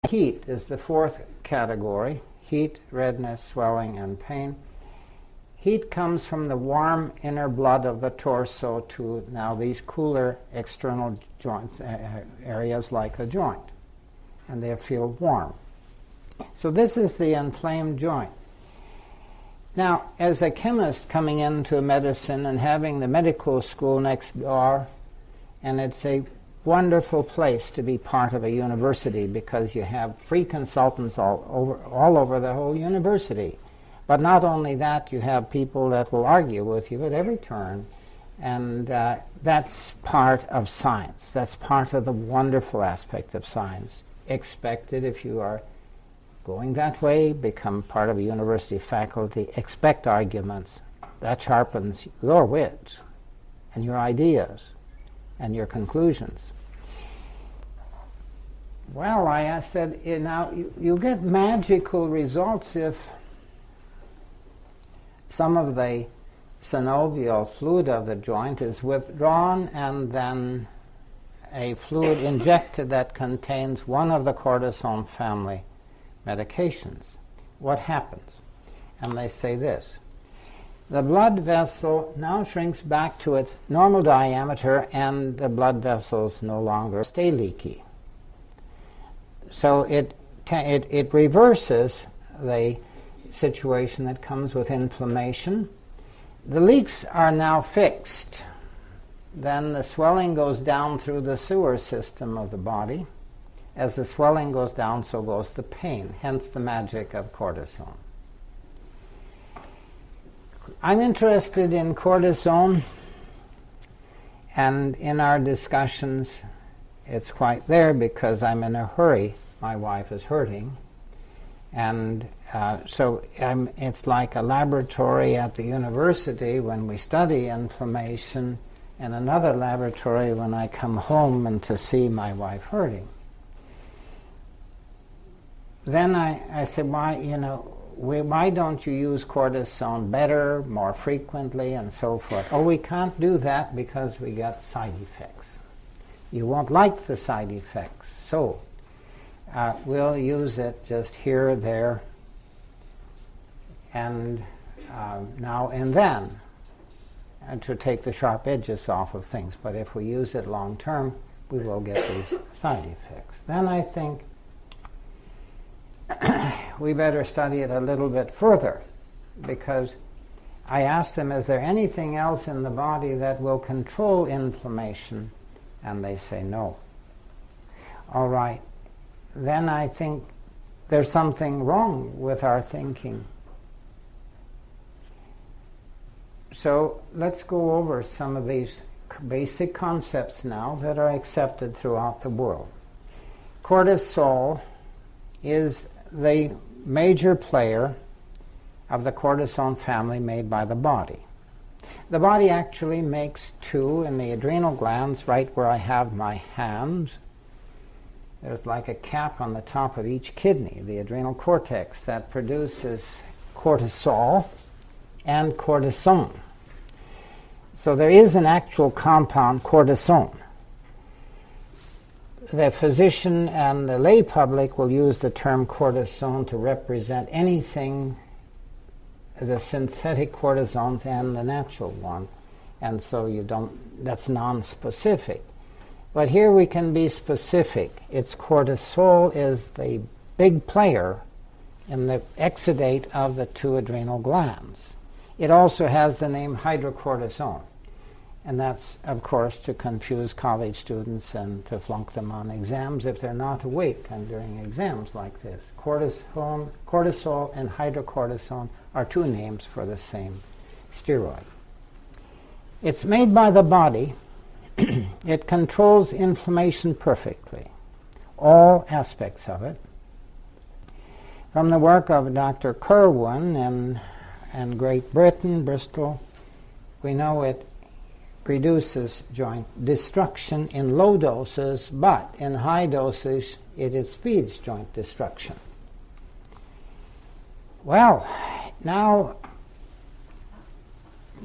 Heat is the fourth category. Heat, redness, swelling, and pain. Heat comes from the warm inner blood of the torso to now these cooler external joints, areas like the joint, and they feel warm. So this is the inflamed joint. Now, as a chemist coming into medicine and having the medical school next door, and it's a wonderful place to be part of a university because you have free consultants all over the whole university. But not only that, you have people that will argue with you at every turn, and that's part of science. That's part of the wonderful aspect of science. Expect it if you are going that way, become part of a university faculty, expect arguments. That sharpens your wits and your ideas and your conclusions. Well, I said, now you get magical results if some of the synovial fluid of the joint is withdrawn and then a fluid injected that contains one of the cortisone family medications. What happens? And they say this: the blood vessel now shrinks back to its normal diameter and the blood vessels no longer stay leaky. So it reverses the situation that comes with inflammation. The leaks are now fixed. Then the swelling goes down through the sewer system of the body. As the swelling goes down, so goes the pain, hence the magic of cortisone. I'm interested in cortisone, and in our discussions it's quite there because I'm in a hurry. My wife is hurting, and so it's like a laboratory at the university when we study inflammation, and another laboratory when I come home and to see my wife hurting. Then I said, why don't you use cortisone better, more frequently, and so forth? Oh, we can't do that because we got side effects. You won't like the side effects, so we'll use it just here, there, and now and then to take the sharp edges off of things. But if we use it long term, we will get these side effects. Then I think we better study it a little bit further, because I asked them, is there anything else in the body that will control inflammation? And they say no. All right, then I think there's something wrong with our thinking. So let's go over some of these basic concepts now that are accepted throughout the world. Cortisol is the major player of the cortisone family made by the body. The body actually makes two in the adrenal glands, right where I have my hands. There's like a cap on the top of each kidney, the adrenal cortex, that produces cortisol and cortisone. So there is an actual compound, cortisone. The physician and the lay public will use the term cortisone to represent anything, the synthetic cortisones and the natural one. And so that's non-specific. But here we can be specific. It's cortisol is the big player in the exudate of the two adrenal glands. It also has the name hydrocortisone. And that's, of course, to confuse college students and to flunk them on exams if they're not awake and during exams like this. Cortisol and hydrocortisone are two names for the same steroid. It's made by the body. It controls inflammation perfectly, all aspects of it. From the work of Dr. Kirwan in Great Britain, Bristol, we know it reduces joint destruction in low doses, but in high doses it speeds joint destruction. Well, now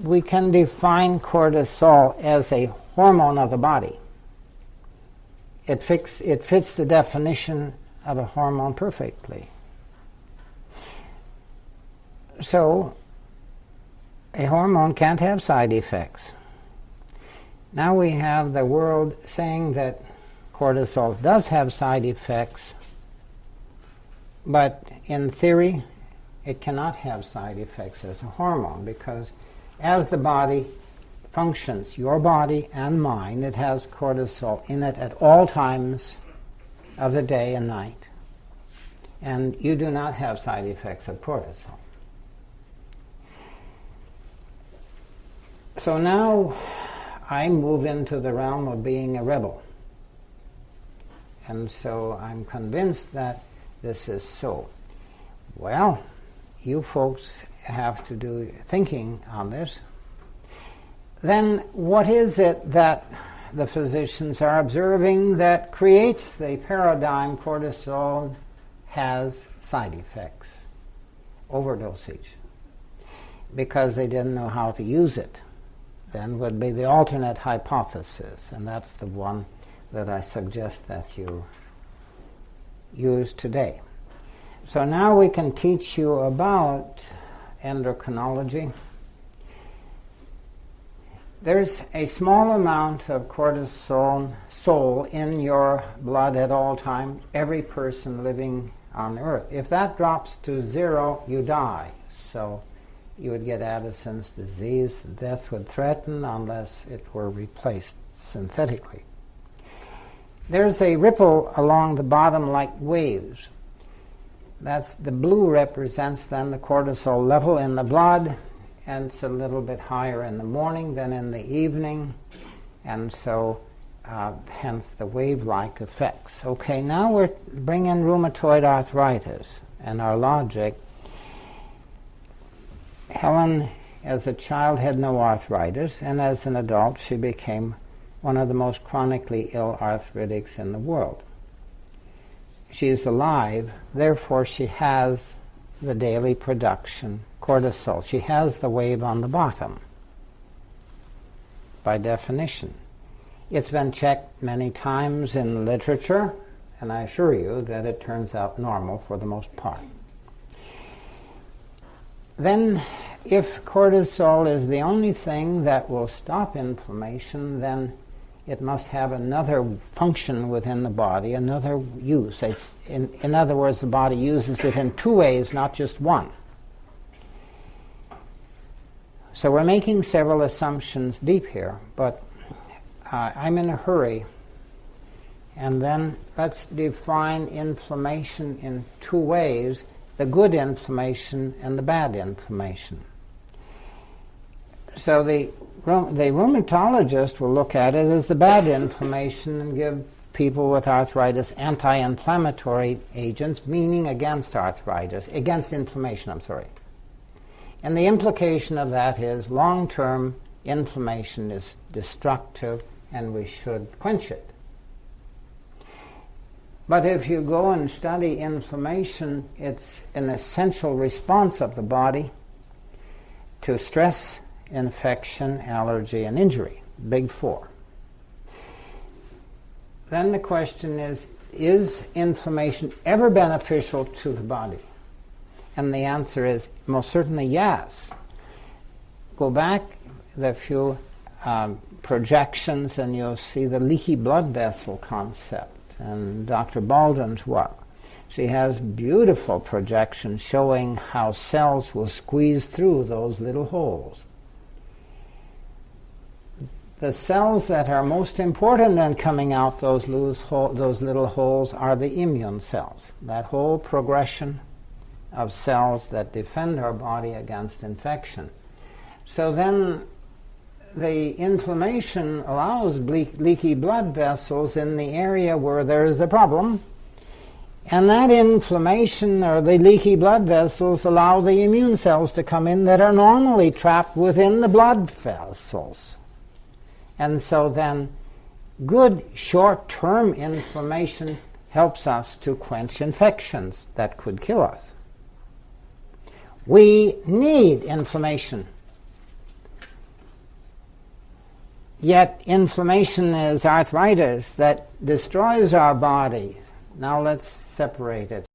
we can define cortisol as a hormone of the body. It fits the definition of a hormone perfectly. So, a hormone can't have side effects. Now we have the world saying that cortisol does have side effects, but in theory, it cannot have side effects as a hormone, because as the body functions, your body and mine, it has cortisol in it at all times of the day and night. And you do not have side effects of cortisol. So now I move into the realm of being a rebel. And so I'm convinced that this is so. Well, you folks have to do thinking on this. Then what is it that the physicians are observing that creates the paradigm cortisol has side effects? Overdosage. Because they didn't know how to use it. Then would be the alternate hypothesis, and that's the one that I suggest that you use today. So now we can teach you about endocrinology. There's a small amount of cortisol in your blood at all times, every person living on Earth. If that drops to 0, you die. So you would get Addison's disease. Death would threaten unless it were replaced synthetically. There's a ripple along the bottom like waves. That's the blue represents then the cortisol level in the blood, and it's a little bit higher in the morning than in the evening, and so hence the wave-like effects. Okay, now we're bringing rheumatoid arthritis and our logic. Helen, as a child, had no arthritis, and as an adult, she became one of the most chronically ill arthritics in the world. She is alive, therefore she has the daily production cortisol. She has the wave on the bottom, by definition. It's been checked many times in literature, and I assure you that it turns out normal for the most part. Then, if cortisol is the only thing that will stop inflammation, then it must have another function within the body, another use. In other words, the body uses it in 2 ways, not just one. So we're making several assumptions deep here, but I'm in a hurry. And then let's define inflammation in 2 ways, the good inflammation and the bad inflammation. So the rheumatologist will look at it as the bad inflammation and give people with arthritis anti-inflammatory agents, meaning against arthritis, against inflammation, And the implication of that is long-term inflammation is destructive and we should quench it. But if you go and study inflammation, it's an essential response of the body to stress, infection, allergy, and injury. Big 4. Then the question is inflammation ever beneficial to the body? And the answer is most certainly yes. Go back a few projections and you'll see the leaky blood vessel concept and Dr. Baldwin's work. She has beautiful projections showing how cells will squeeze through those little holes. The cells that are most important in coming out those little holes are the immune cells. That whole progression of cells that defend our body against infection. So then the inflammation allows leaky blood vessels in the area where there is a problem, and that inflammation or the leaky blood vessels allow the immune cells to come in that are normally trapped within the blood vessels. And so then good short-term inflammation helps us to quench infections that could kill us. We need inflammation. Yet inflammation is arthritis that destroys our body. Now let's separated.